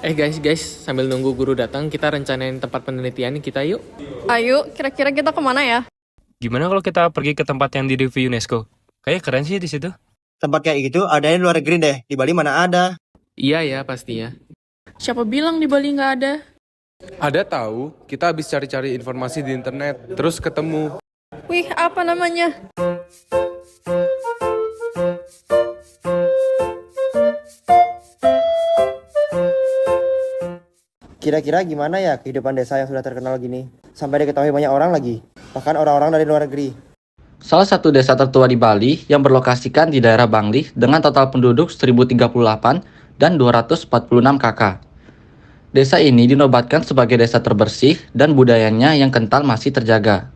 Guys, sambil nunggu guru datang, kita rencanain tempat penelitian kita yuk. Ayo, kira-kira kita kemana ya? Gimana kalau kita pergi ke tempat yang di review UNESCO? Kayaknya keren sih di situ. Tempat kayak gitu adanya di luar negeri deh. Di Bali mana ada? Iya ya, pasti ya. Siapa bilang di Bali nggak ada? Ada tahu, kita habis cari-cari informasi di internet, terus ketemu. Wih, apa namanya? Kira-kira gimana ya kehidupan desa yang sudah terkenal gini? Sampai diketahui banyak orang lagi. Bahkan orang-orang dari luar negeri. Salah satu desa tertua di Bali yang berlokasikan di daerah Bangli dengan total penduduk 1038 dan 246 kakak. Desa ini dinobatkan sebagai desa terbersih dan budayanya yang kental masih terjaga.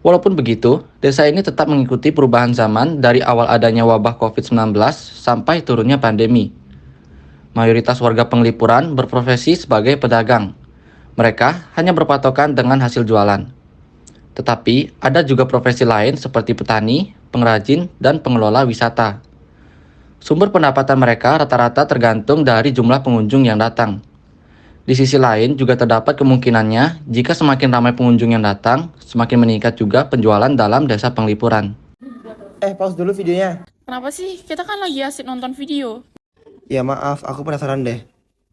Walaupun begitu, desa ini tetap mengikuti perubahan zaman dari awal adanya wabah COVID-19 sampai turunnya pandemi. Mayoritas warga Penglipuran berprofesi sebagai pedagang. Mereka hanya berpatokan dengan hasil jualan. Tetapi ada juga profesi lain seperti petani, pengrajin, dan pengelola wisata. Sumber pendapatan mereka rata-rata tergantung dari jumlah pengunjung yang datang. Di sisi lain juga terdapat kemungkinannya jika semakin ramai pengunjung yang datang, semakin meningkat juga penjualan dalam desa Penglipuran. Pause dulu videonya. Kenapa sih? Kita kan lagi asik nonton video. Ya maaf, aku penasaran deh.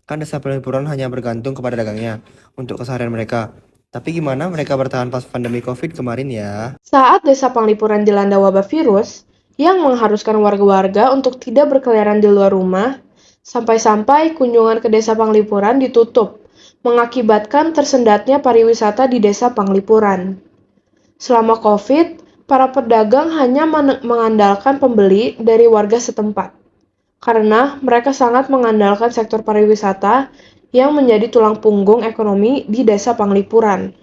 Kan desa Penglipuran hanya bergantung kepada dagangnya untuk keseharian mereka. Tapi gimana mereka bertahan pas pandemi COVID kemarin ya? Saat desa Penglipuran dilanda wabah virus yang mengharuskan warga-warga untuk tidak berkeliaran di luar rumah, sampai-sampai kunjungan ke desa Penglipuran ditutup, mengakibatkan tersendatnya pariwisata di desa Penglipuran. Selama COVID, para pedagang hanya mengandalkan pembeli dari warga setempat, karena mereka sangat mengandalkan sektor pariwisata yang menjadi tulang punggung ekonomi di desa Penglipuran.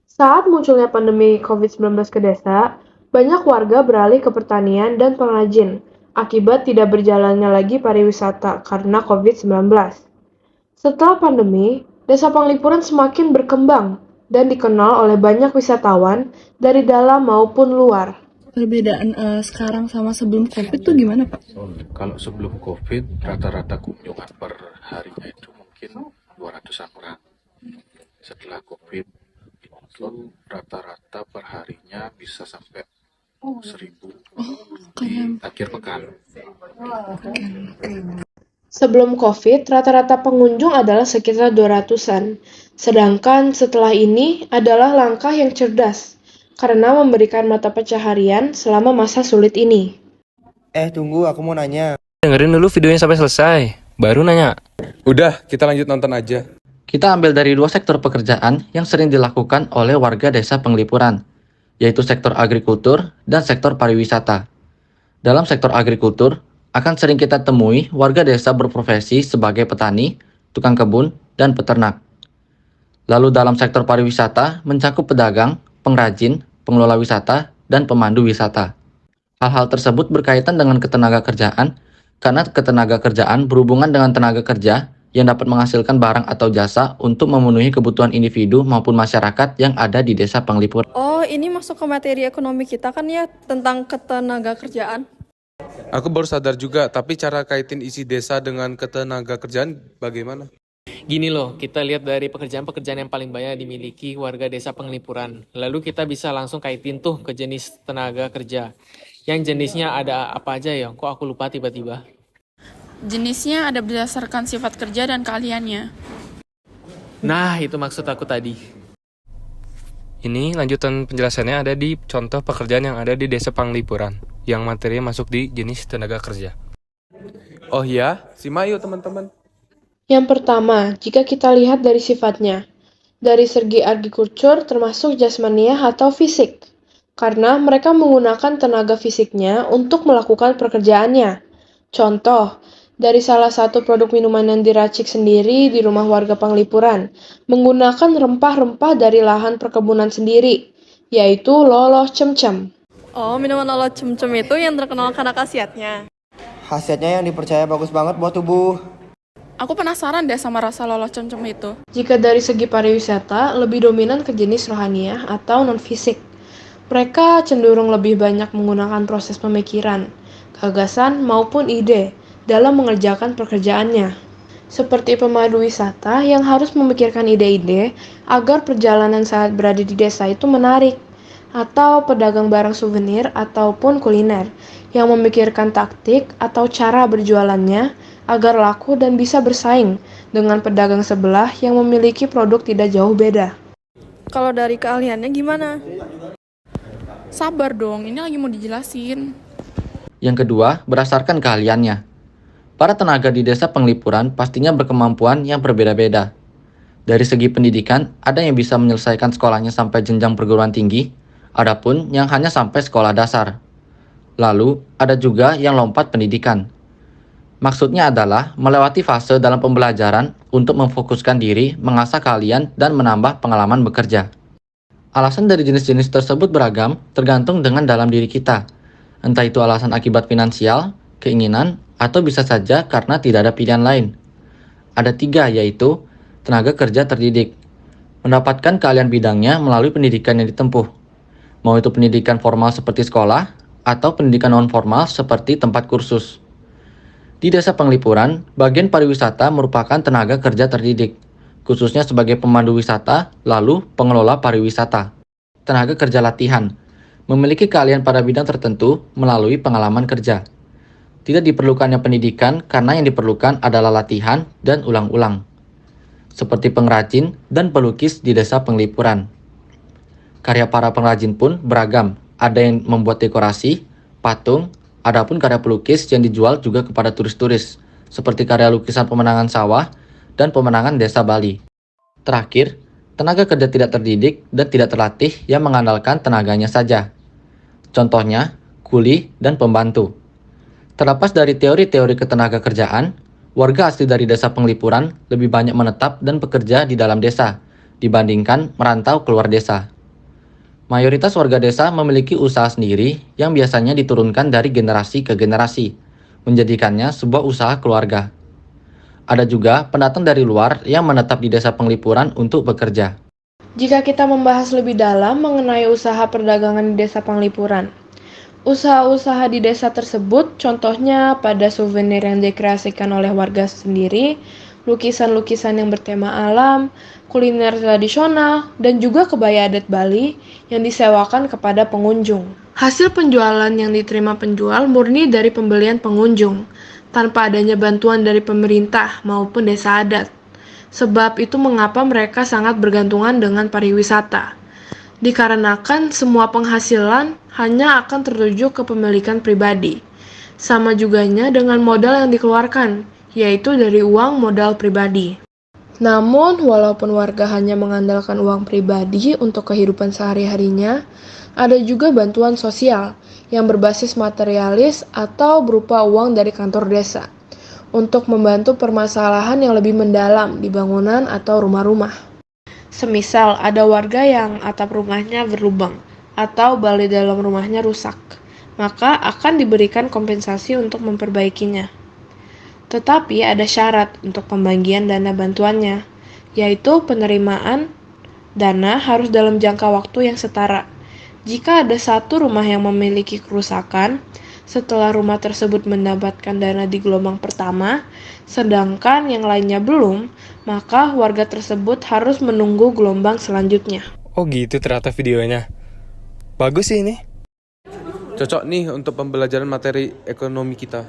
Saat munculnya pandemi COVID-19 ke desa, banyak warga beralih ke pertanian dan pengrajin akibat tidak berjalannya lagi pariwisata karena COVID-19. Setelah pandemi, desa Penglipuran semakin berkembang dan dikenal oleh banyak wisatawan dari dalam maupun luar. Perbedaan sekarang sama sebelum COVID tuh gimana, Pak? Kalau sebelum COVID, rata-rata kunjungan per harinya itu mungkin 200-an orang. Setelah COVID, itu rata-rata per harinya bisa sampai 1.000 di akhir pekan. Sebelum COVID, rata-rata pengunjung adalah sekitar 200-an. Sedangkan setelah ini adalah langkah yang cerdas, karena memberikan mata pencaharian selama masa sulit ini. Tunggu, aku mau nanya. Dengerin dulu videonya sampai selesai, baru nanya. Udah, kita lanjut nonton aja. Kita ambil dari dua sektor pekerjaan yang sering dilakukan oleh warga desa Penglipuran, yaitu sektor agrikultur dan sektor pariwisata. Dalam sektor agrikultur, akan sering kita temui warga desa berprofesi sebagai petani, tukang kebun, dan peternak. Lalu dalam sektor pariwisata mencakup pedagang, pengrajin, pengelola wisata, dan pemandu wisata. Hal-hal tersebut berkaitan dengan ketenaga kerjaan, karena ketenaga kerjaan berhubungan dengan tenaga kerja yang dapat menghasilkan barang atau jasa untuk memenuhi kebutuhan individu maupun masyarakat yang ada di desa Penglipuran. Oh, ini masuk ke materi ekonomi kita kan ya, tentang ketenaga kerjaan. Aku baru sadar juga, tapi cara kaitin isi desa dengan ketenaga kerjaan bagaimana? Gini loh, kita lihat dari pekerjaan-pekerjaan yang paling banyak dimiliki warga desa Penglipuran. Lalu kita bisa langsung kaitin tuh ke jenis tenaga kerja. Yang jenisnya ada apa aja ya? Kok aku lupa tiba-tiba? Jenisnya ada berdasarkan sifat kerja dan keahliannya. Nah, itu maksud aku tadi. Ini lanjutan penjelasannya ada di contoh pekerjaan yang ada di desa Penglipuran, yang materinya masuk di jenis tenaga kerja. Oh ya, simak yuk teman-teman. Yang pertama, jika kita lihat dari sifatnya, dari segi agrikultur termasuk jasmaniah atau fisik, karena mereka menggunakan tenaga fisiknya untuk melakukan pekerjaannya. Contoh, dari salah satu produk minuman yang diracik sendiri di rumah warga Penglipuran, menggunakan rempah-rempah dari lahan perkebunan sendiri, yaitu loloh cemcem. Oh, minuman lolo cem-cem itu yang terkenal karena khasiatnya. Khasiatnya yang dipercaya bagus banget buat tubuh. Aku penasaran deh sama rasa lolo cem-cem itu. Jika dari segi pariwisata, lebih dominan ke jenis rohaniah atau non-fisik. Mereka cenderung lebih banyak menggunakan proses pemikiran, gagasan maupun ide dalam mengerjakan pekerjaannya. seperti pemandu wisata yang harus memikirkan ide-ide agar perjalanan saat berada di desa itu menarik, atau pedagang barang souvenir ataupun kuliner yang memikirkan taktik atau cara berjualannya agar laku dan bisa bersaing dengan pedagang sebelah yang memiliki produk tidak jauh beda. Kalau dari keahliannya gimana? Sabar dong, ini lagi mau dijelasin. Yang kedua, berdasarkan keahliannya. Para tenaga di desa penglipuran pastinya berkemampuan yang berbeda-beda. Dari segi pendidikan, ada yang bisa menyelesaikan sekolahnya sampai jenjang perguruan tinggi, adapun yang hanya sampai sekolah dasar. Lalu, ada juga yang lompat pendidikan. Maksudnya adalah melewati fase dalam pembelajaran untuk memfokuskan diri, mengasah keahlian, dan menambah pengalaman bekerja. Alasan dari jenis-jenis tersebut beragam, tergantung dengan dalam diri kita. Entah itu alasan akibat finansial, keinginan, atau bisa saja karena tidak ada pilihan lain. Ada 3, yaitu tenaga kerja terdidik. Mendapatkan keahlian bidangnya melalui pendidikan yang ditempuh. Mau itu pendidikan formal seperti sekolah, atau pendidikan non-formal seperti tempat kursus. Di desa penglipuran, bagian pariwisata merupakan tenaga kerja terdidik, khususnya sebagai pemandu wisata, lalu pengelola pariwisata. Tenaga kerja latihan, memiliki keahlian pada bidang tertentu melalui pengalaman kerja. Tidak diperlukannya pendidikan karena yang diperlukan adalah latihan dan ulang-ulang. Seperti pengrajin dan pelukis di desa penglipuran. Karya para pengrajin pun beragam, ada yang membuat dekorasi, patung, adapun karya pelukis yang dijual juga kepada turis-turis, seperti karya lukisan pemandangan sawah dan pemandangan desa Bali. Terakhir, tenaga kerja tidak terdidik dan tidak terlatih yang mengandalkan tenaganya saja. Contohnya, kuli dan pembantu. Terlepas dari teori-teori ketenaga kerjaan, warga asli dari desa penglipuran lebih banyak menetap dan bekerja di dalam desa, dibandingkan merantau keluar desa. Mayoritas warga desa memiliki usaha sendiri yang biasanya diturunkan dari generasi ke generasi, menjadikannya sebuah usaha keluarga. Ada juga pendatang dari luar yang menetap di desa penglipuran untuk bekerja. Jika kita membahas lebih dalam mengenai usaha perdagangan di desa penglipuran, usaha-usaha di desa tersebut contohnya pada souvenir yang dikreasikan oleh warga sendiri, lukisan-lukisan yang bertema alam, kuliner tradisional, dan juga kebaya adat Bali yang disewakan kepada pengunjung. Hasil penjualan yang diterima penjual murni dari pembelian pengunjung, tanpa adanya bantuan dari pemerintah maupun desa adat. Sebab itu mengapa mereka sangat bergantungan dengan pariwisata. Dikarenakan semua penghasilan hanya akan tertuju ke pemilikan pribadi. Sama juganya dengan modal yang dikeluarkan, yaitu dari uang modal pribadi. Namun, walaupun warga hanya mengandalkan uang pribadi untuk kehidupan sehari-harinya, ada juga bantuan sosial yang berbasis materialis atau berupa uang dari kantor desa untuk membantu permasalahan yang lebih mendalam di bangunan atau rumah-rumah. Semisal ada warga yang atap rumahnya berlubang atau bali dalam rumahnya rusak, maka akan diberikan kompensasi untuk memperbaikinya. Tetapi ada syarat untuk pembagian dana bantuannya, yaitu penerimaan dana harus dalam jangka waktu yang setara. Jika ada satu rumah yang memiliki kerusakan, setelah rumah tersebut mendapatkan dana di gelombang pertama, sedangkan yang lainnya belum, maka warga tersebut harus menunggu gelombang selanjutnya. Oh gitu ternyata videonya. Bagus sih ini. Cocok nih untuk pembelajaran materi ekonomi kita.